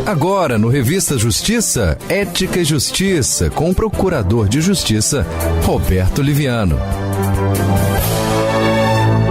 Agora, no Revista Justiça, Ética e Justiça, com o Procurador de Justiça, Roberto Liviano.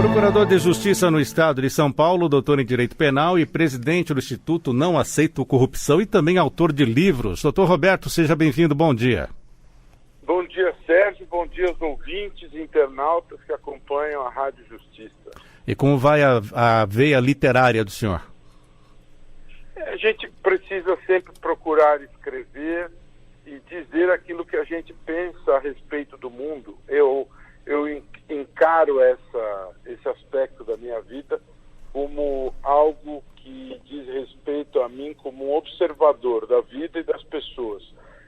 Procurador de Justiça no Estado de São Paulo, doutor em Direito Penal e presidente do Instituto Não Aceito Corrupção e também autor de livros. Doutor Roberto, seja bem-vindo, bom dia. Bom dia, Sérgio, bom dia aos ouvintes e internautas que acompanham a Rádio Justiça. E como vai a veia literária do senhor? A gente precisa sempre procurar escrever e dizer aquilo que a gente pensa a respeito do mundo. Eu encaro esse aspecto da minha vida como algo que diz respeito a mim como um observador da vida e das pessoas.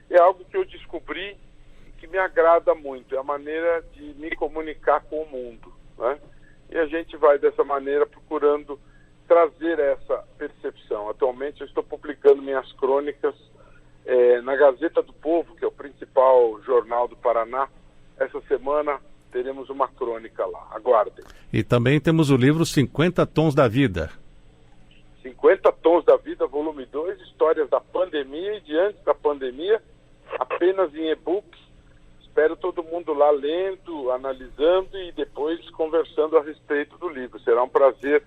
É algo que eu descobri e que me agrada muito, é a maneira de me comunicar com o mundo, né? E a gente vai dessa maneira procurando trazer essa percepção. Atualmente eu estou publicando minhas crônicas na Gazeta do Povo, que é o principal jornal do Paraná. Essa semana teremos uma crônica lá, aguardem. E também temos o livro 50 Tons da Vida. 50 Tons da Vida, volume 2, histórias da pandemia e de antes da pandemia, apenas em e-book. Espero todo mundo lá lendo, analisando e depois conversando a respeito do livro. Será um prazer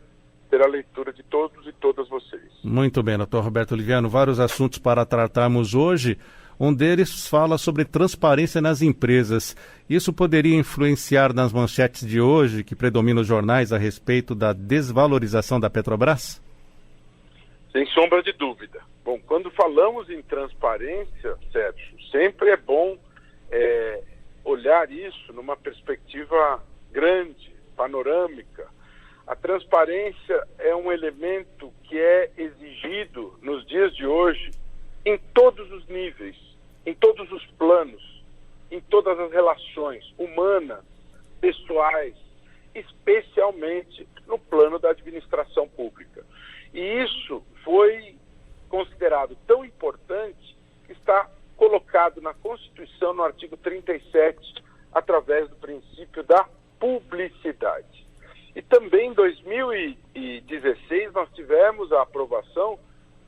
ter a leitura de todos e todas vocês. Muito bem, doutor Roberto Liviano, vários assuntos para tratarmos hoje. Um deles fala sobre transparência nas empresas. Isso poderia influenciar nas manchetes de hoje, que predominam os jornais, a respeito da desvalorização da Petrobras? Sem sombra de dúvida. Bom, quando falamos em transparência, Sérgio, sempre é bom olhar isso numa perspectiva grande, panorâmica. A transparência é um elemento que é exigido nos dias de hoje em todos os níveis, em todos os planos, em todas as relações humanas, pessoais, especialmente no plano da administração pública. E isso foi considerado tão importante que está colocado na Constituição, no artigo 37, através do princípio da publicidade. E também em 2016 nós tivemos a aprovação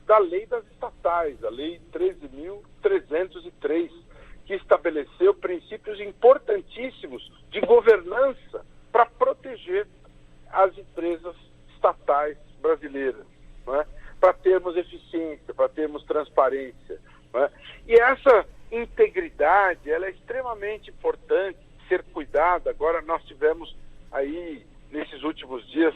da Lei das Estatais, a Lei 13.303, que estabeleceu princípios importantíssimos de governança para proteger as empresas estatais brasileiras, não é? Para termos eficiência, para termos transparência, não é? E essa integridade, ela é extremamente importante ser cuidada. Agora nós tivemos aí, nesses últimos dias,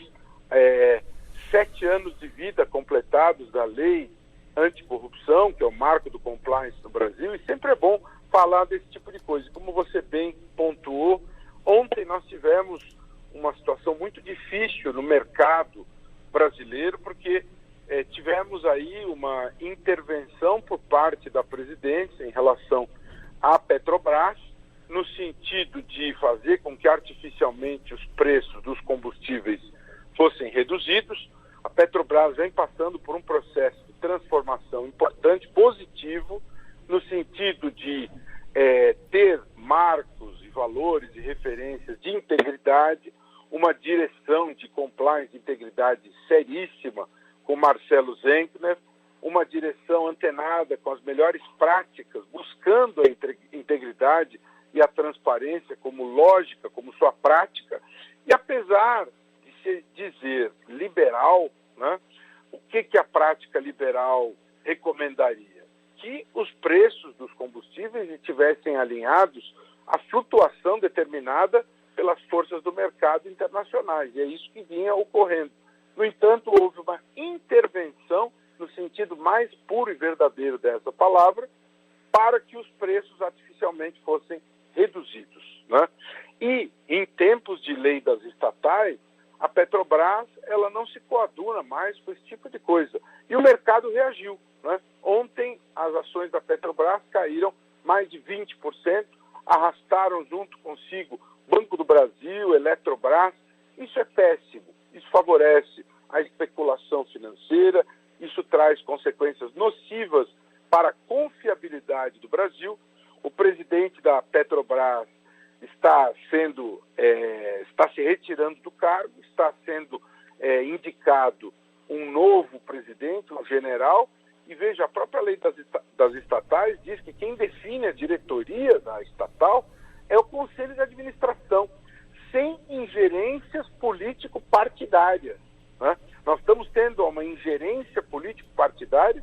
7 anos de vida completados da lei anticorrupção, que é o marco do compliance no Brasil, e sempre é bom falar desse tipo de coisa. Como você bem pontuou, ontem nós tivemos uma situação muito difícil no mercado brasileiro, porque tivemos aí uma intervenção por parte da presidência em relação à Petrobras, no sentido de fazer com que artificialmente os preços dos combustíveis fossem reduzidos. A Petrobras vem passando por um processo de transformação importante, positivo, no sentido de ter marcos e valores e referências de integridade, uma direção de compliance de integridade seríssima com Marcelo Zenkner, uma direção antenada com as melhores práticas, buscando a integridade e a transparência como lógica, como sua prática. E apesar de se dizer liberal, né, o que a prática liberal recomendaria? Que os preços dos combustíveis estivessem alinhados à flutuação determinada pelas forças do mercado internacionais. E é isso que vinha ocorrendo. No entanto, houve uma intervenção, no sentido mais puro e verdadeiro dessa palavra, para que os preços artificialmente fossem reduzidos, né? E em tempos de lei das estatais, a Petrobras ela não se coaduna mais com esse tipo de coisa. E o mercado reagiu, né? Ontem as ações da Petrobras caíram mais de 20%, arrastaram junto consigo Banco do Brasil, Eletrobras. Isso é péssimo, isso favorece a especulação financeira, isso traz consequências nocivas para a confiabilidade do Brasil. O presidente da Petrobras está se retirando do cargo, está sendo indicado um novo presidente, um general, e veja, a própria lei das estatais diz que quem define a diretoria da estatal é o Conselho de Administração, sem ingerências político-partidárias, né? Nós estamos tendo uma ingerência político-partidária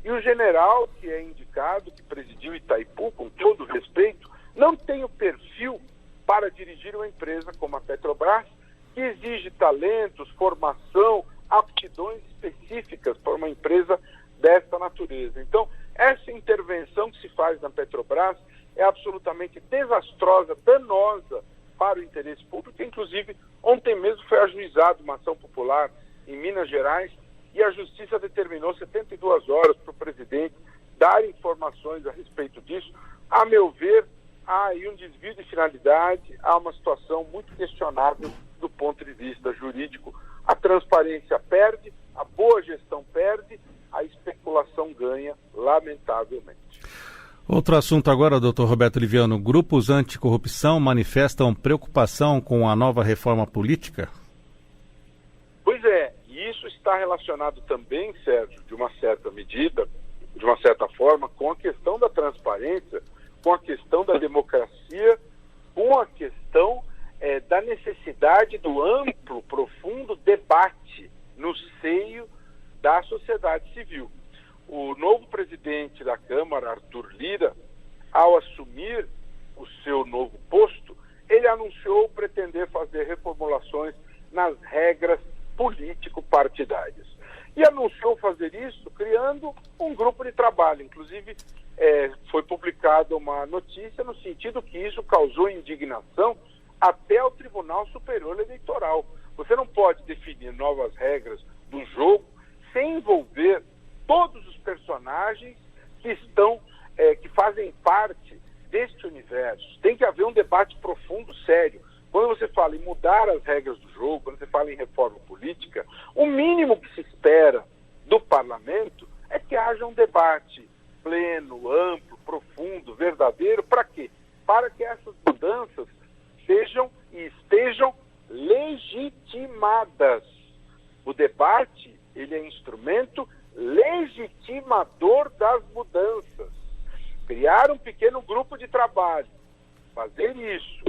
e o general que é indicado, que presidiu Itaipu, com todo respeito, não tem o perfil para dirigir uma empresa como a Petrobras, que exige talentos, formação, aptidões específicas para uma empresa desta natureza. Então, essa intervenção que se faz na Petrobras é absolutamente desastrosa, danosa para o interesse público. Inclusive, ontem mesmo foi ajuizada uma ação popular em Minas Gerais e a Justiça determinou 72 horas para o presidente dar informações a respeito disso. A meu ver, há aí um desvio de finalidade, há uma situação muito questionável do ponto de vista jurídico. A transparência perde, a boa gestão perde, a especulação ganha, lamentavelmente. Outro assunto agora, doutor Roberto Liviano. Grupos anticorrupção manifestam preocupação com a nova reforma política? Pois é, e isso está relacionado também, Sérgio, de uma certa medida, de uma certa forma, com a questão da transparência, com a questão da democracia, com a questão da necessidade do amplo, profundo debate no seio da sociedade civil. O novo presidente da Câmara, Arthur Lira, ao assumir o seu novo posto, ele anunciou pretender fazer reformulações nas regras político-partidárias. E anunciou fazer isso criando um grupo de trabalho. Inclusive, foi publicada uma notícia no sentido que isso causou indignação até o Tribunal Superior Eleitoral. Você não pode definir novas regras do jogo sem envolver todos os personagens que estão, que fazem parte deste universo. Tem que haver um debate profundo, sério. Quando você fala em mudar as regras do jogo, quando você fala em reforma política, o mínimo que se espera do parlamento é que haja um debate pleno, amplo, profundo, verdadeiro. Para quê? Para que essas mudanças sejam e estejam legitimadas. O debate, ele é instrumento legitimador das mudanças. Criar um pequeno grupo de trabalho, fazer isso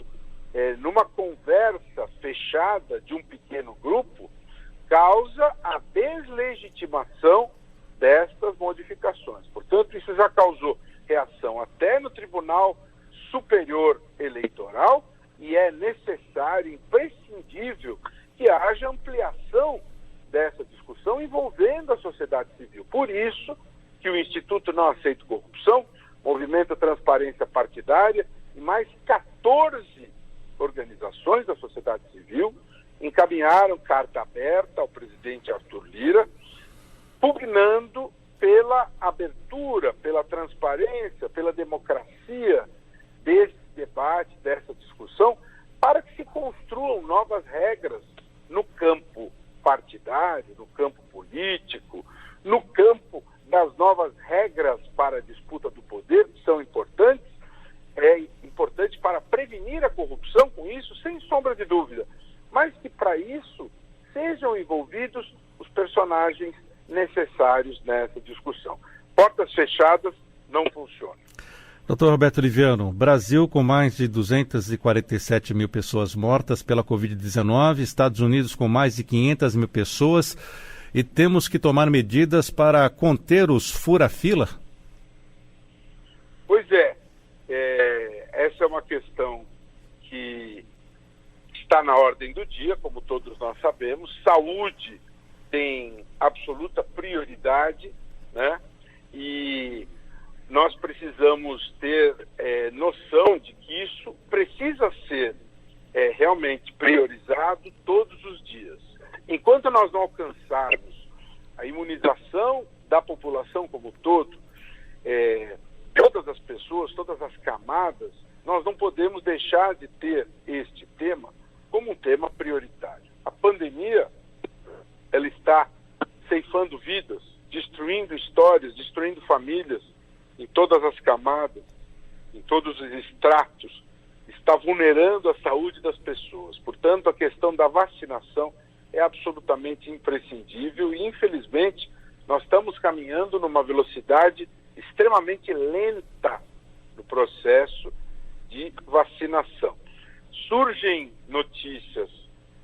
numa conversa fechada de um pequeno grupo, causa a deslegitimação destas modificações. Portanto, isso já causou reação até no Tribunal Superior Eleitoral e é necessário, imprescindível, que haja ampliação dessa discussão envolvendo a sociedade civil. Por isso que o Instituto Não Aceito Corrupção, Movimento Transparência Partidária e mais 14 organizações da sociedade civil encaminharam carta aberta ao presidente Arthur Lira, pugnando pela abertura, pela transparência, pela democracia desse debate, dessa discussão, para que se construam novas regras no campo partidário, no campo político, no campo das novas regras para a disputa do poder, que são importantes. É importante para prevenir a corrupção com isso, sem sombra de dúvida, mas que para isso sejam envolvidos os personagens necessários nessa discussão. Portas fechadas não funcionam. Doutor Roberto Liviano, Brasil com mais de 247 mil pessoas mortas pela Covid-19, Estados Unidos com mais de 500 mil pessoas, e temos que tomar medidas para conter os fura-fila? Pois essa é uma questão que está na ordem do dia, como todos nós sabemos. Saúde tem absoluta prioridade, né? E nós precisamos ter noção de que isso precisa ser realmente priorizado todos os dias. Enquanto nós não alcançarmos a imunização da população como um todo, todas as pessoas, todas as camadas, nós não podemos deixar de ter este tema como um tema prioritário. A pandemia, ela está ceifando vidas, destruindo histórias, destruindo famílias, em todas as camadas, em todos os estratos, está vulnerando a saúde das pessoas. Portanto, a questão da vacinação é absolutamente imprescindível e, infelizmente, Nós estamos caminhando numa velocidade extremamente lenta no processo de vacinação. Surgem notícias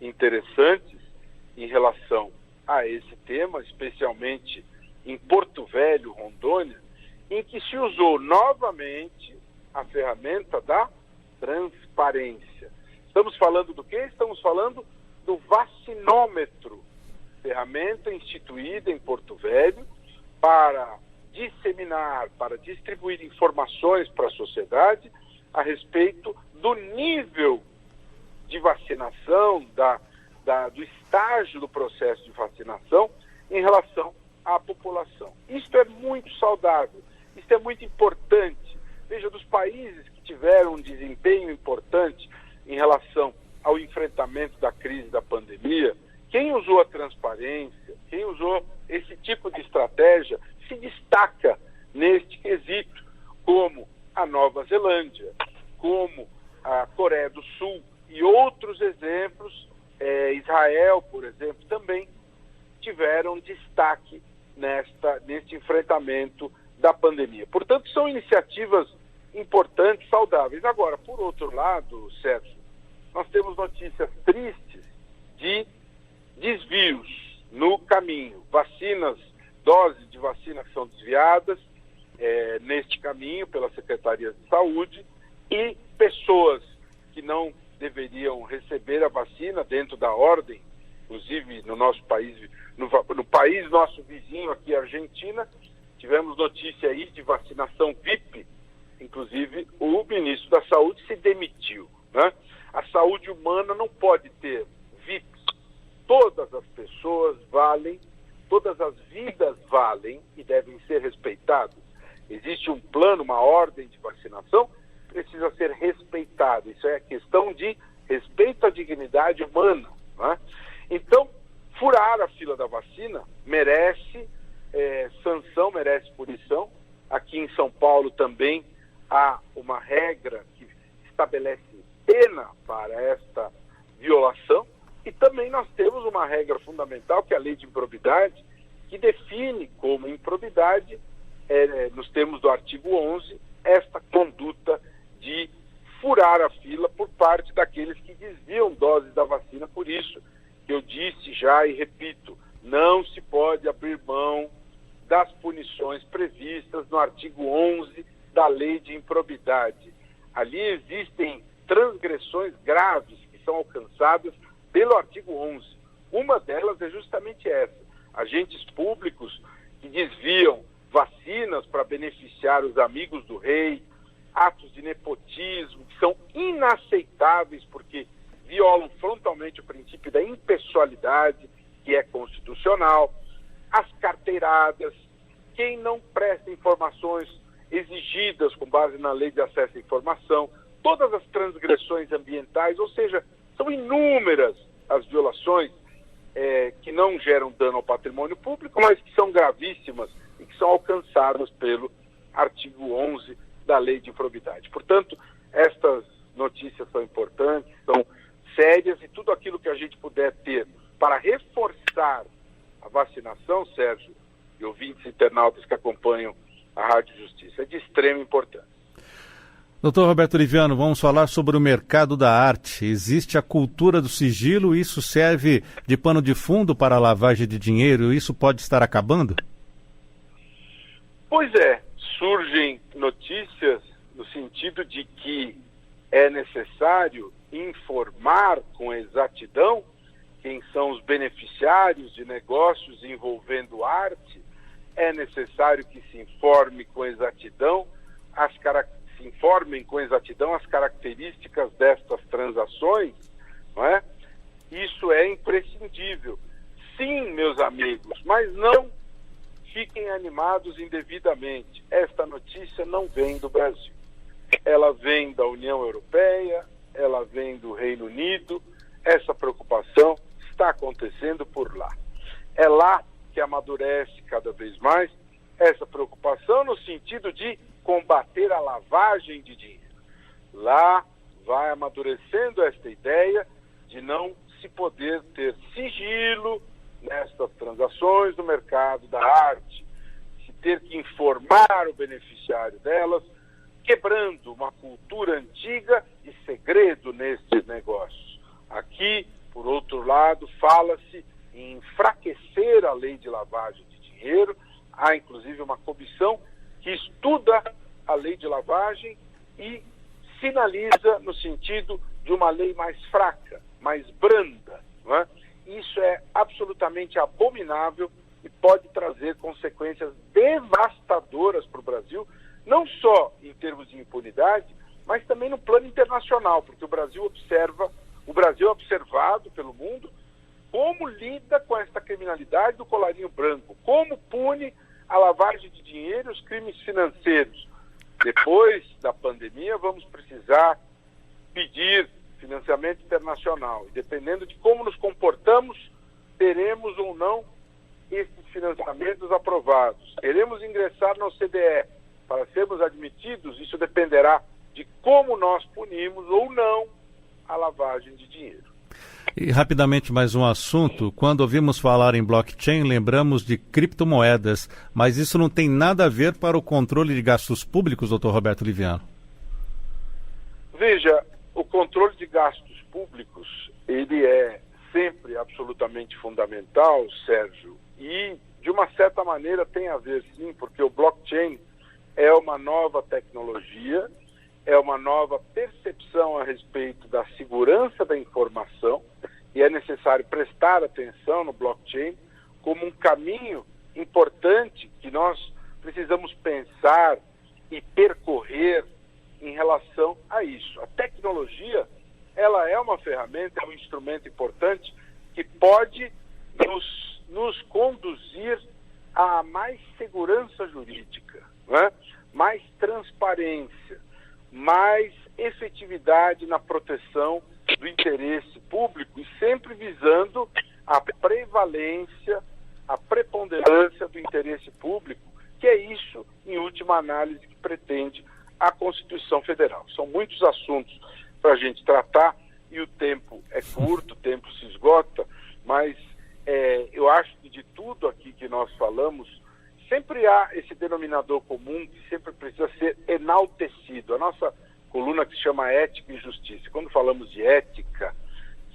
interessantes em relação a esse tema, especialmente em Porto Velho, Rondônia, em que se usou novamente a ferramenta da transparência. Estamos falando do quê? Estamos falando do vacinômetro, ferramenta instituída em Porto Velho para disseminar, para distribuir informações para a sociedade a respeito do nível de vacinação, do estágio do processo de vacinação em relação à população. Isto é muito saudável, isto é muito importante. Veja, dos países que tiveram um desempenho importante em relação ao enfrentamento da crise da pandemia, quem usou a transparência, quem usou esse tipo de estratégia, se destaca neste quesito, como a Nova Zelândia, como a Coreia do Sul e outros exemplos, Israel, por exemplo, também tiveram destaque neste enfrentamento da pandemia. Portanto, são iniciativas importantes, saudáveis. Agora, por outro lado, Sérgio, nós temos notícias tristes de desvios no caminho, doses de vacina que são desviadas neste caminho pela Secretaria de Saúde e pessoas que não deveriam receber a vacina dentro da ordem, inclusive no nosso país, no país nosso vizinho aqui, a Argentina, tivemos notícia aí de vacinação VIP, inclusive o ministro da Saúde se demitiu, né? A saúde humana não pode ter VIPs. Todas as pessoas valem, todas as vidas valem e devem ser respeitadas. Existe um plano, uma ordem de vacinação, precisa ser respeitado. Isso é questão de respeito à dignidade humana, né? Então, furar a fila da vacina merece sanção, merece punição. Aqui em São Paulo também há uma regra que estabelece pena para esta violação, e também nós temos uma regra fundamental, que é a lei de improbidade, que define como improbidade, nos termos do artigo 11, esta conduta de furar a fila por parte daqueles que desviam doses da vacina. Por isso que eu disse já e repito, não se pode abrir mão das punições previstas no artigo 11 da lei de improbidade. Ali existem transgressões graves que são alcançadas pelo artigo 11. Uma delas é justamente essa: agentes públicos que desviam vacinas para beneficiar os amigos do rei, atos de nepotismo que são inaceitáveis porque violam frontalmente o princípio da impessoalidade, que é constitucional, as carteiradas, quem não presta informações exigidas com base na lei de acesso à informação, todas as transgressões ambientais, ou seja, são inúmeras as violações que não geram dano ao patrimônio público, mas que são gravíssimas e que são alcançadas pelo artigo 11 da lei de improbidade. Portanto, estas notícias são importantes, são sérias, e tudo aquilo que a gente puder ter para reforçar a vacinação, Sérgio, e ouvintes internautas que acompanham a Rádio Justiça, é de extrema importância. Doutor Roberto Liviano, vamos falar sobre o mercado da arte. Existe a cultura do sigilo, isso serve de pano de fundo para a lavagem de dinheiro, isso pode estar acabando? Pois é, surgem notícias no sentido de que é necessário informar com exatidão quem são os beneficiários de negócios envolvendo arte. É necessário que se informe com exatidão as características destas transações, não é? Isso é imprescindível. Sim, meus amigos, mas não fiquem animados indevidamente. Esta notícia não vem do Brasil. Ela vem da União Europeia, ela vem do Reino Unido. Essa preocupação está acontecendo por lá. É lá que amadurece cada vez mais essa preocupação no sentido de combater a lavagem de dinheiro. Lá vai amadurecendo esta ideia de não se poder ter sigilo nestas transações no mercado da arte, se ter que informar o beneficiário delas, quebrando uma cultura antiga e segredo nesses negócios. Aqui, por outro lado, fala-se em enfraquecer a lei de lavagem de dinheiro. Há, inclusive, uma comissão que estuda a lei de lavagem e sinaliza no sentido de uma lei mais fraca, mais branda, não é? Isso é absolutamente abominável e pode trazer consequências devastadoras para o Brasil, não só em termos de impunidade, mas também no plano internacional, porque o Brasil é observado pelo mundo como lida com esta criminalidade do colarinho branco, como pune a lavagem de dinheiro e os crimes financeiros. Depois da pandemia, vamos precisar pedir financiamento internacional. E dependendo de como nos comportamos, teremos ou não esses financiamentos aprovados. Queremos ingressar na OCDE. Para sermos admitidos, isso dependerá de como nós punimos ou não a lavagem de dinheiro. E rapidamente mais um assunto. Quando ouvimos falar em blockchain, lembramos de criptomoedas, mas isso não tem nada a ver para o controle de gastos públicos, doutor Roberto Liviano? Veja, o controle de gastos públicos, ele é sempre absolutamente fundamental, Sérgio, e de uma certa maneira tem a ver sim, porque o blockchain é uma nova tecnologia, é uma nova percepção a respeito da segurança da informação, e é necessário prestar atenção no blockchain como um caminho importante que nós precisamos pensar e percorrer em relação a isso. A tecnologia, ela é uma ferramenta, é um instrumento importante que pode nos conduzir a mais segurança jurídica, não é? Mais transparência, mais efetividade na proteção do interesse público e sempre visando a prevalência, a preponderância do interesse público, que é isso, em última análise, que pretende a Constituição Federal. São muitos assuntos para a gente tratar e o tempo é curto, o tempo se esgota, mas eu acho que de tudo aqui que nós falamos, sempre há esse denominador comum que sempre precisa ser enaltecido. A nossa coluna que se chama Ética e Justiça. Quando falamos de ética,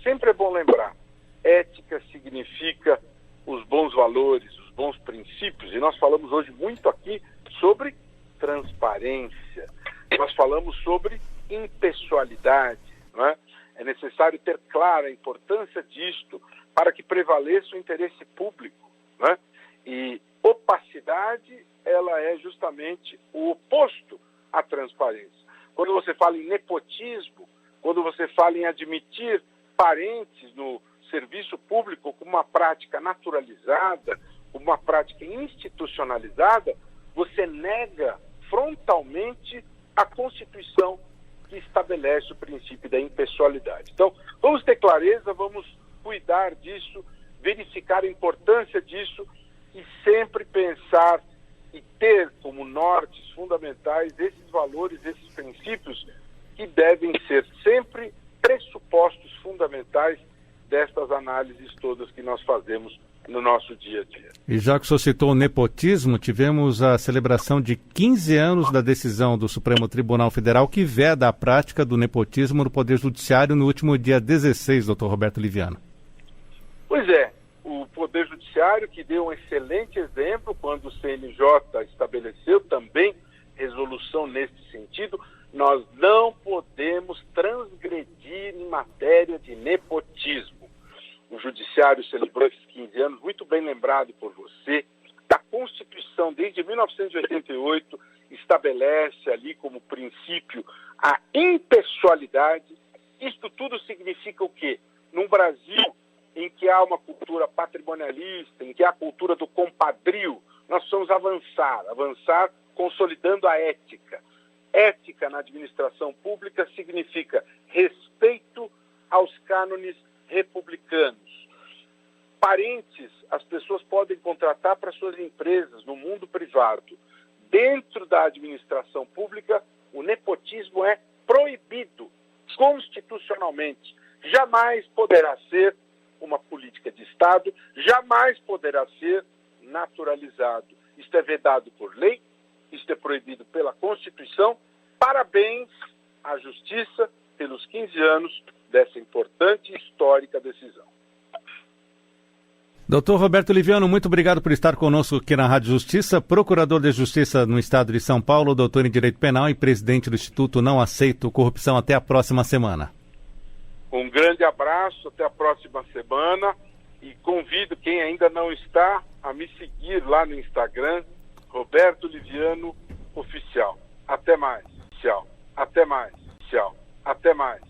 sempre é bom lembrar, ética significa os bons valores, os bons princípios, e nós falamos hoje muito aqui sobre transparência, nós falamos sobre impessoalidade, não é? É necessário ter clara a importância disto para que prevaleça o interesse público, não é? E opacidade, ela é justamente o oposto à transparência. Quando você fala em nepotismo, quando você fala em admitir parentes no serviço público como uma prática naturalizada, como uma prática institucionalizada, você nega frontalmente a Constituição que estabelece o princípio da impessoalidade. Então, vamos ter clareza, vamos cuidar disso, verificar a importância disso e sempre pensar e ter como nortes fundamentais esses valores, esses princípios que devem ser sempre pressupostos fundamentais destas análises todas que nós fazemos no nosso dia a dia. E já que o senhor citou o nepotismo, tivemos a celebração de 15 anos da decisão do Supremo Tribunal Federal que veda a prática do nepotismo no Poder Judiciário no último dia 16, doutor Roberto Liviano. Pois é, o Poder Judiciário que deu um excelente exemplo quando o CNJ estabeleceu também resolução nesse sentido. Nós não podemos transgredir em matéria de nepotismo. O Judiciário celebrou esses 15 anos, muito bem lembrado por você. A Constituição, desde 1988, estabelece ali como princípio a impessoalidade. Isto tudo significa o quê? Num Brasil em que há uma cultura patrimonialista, em que há a cultura do compadrio, nós precisamos avançar consolidando a ética. Ética na administração pública significa respeito aos cânones republicanos. Parentes, as pessoas podem contratar para suas empresas no mundo privado. Dentro da administração pública, o nepotismo é proibido constitucionalmente. Jamais poderá ser uma política de Estado, jamais poderá ser naturalizado. Isto é vedado por lei, isto é proibido pela Constituição. Parabéns à Justiça pelos 15 anos dessa importante e histórica decisão. Doutor Roberto Liviano, muito obrigado por estar conosco aqui na Rádio Justiça, procurador de Justiça no Estado de São Paulo, doutor em Direito Penal e presidente do Instituto Não Aceito Corrupção. Até a próxima semana. Um grande abraço, até a próxima semana, e convido quem ainda não está a me seguir lá no Instagram, Roberto Liviano Oficial. Até mais. Tchau. Até mais. Tchau. Até mais.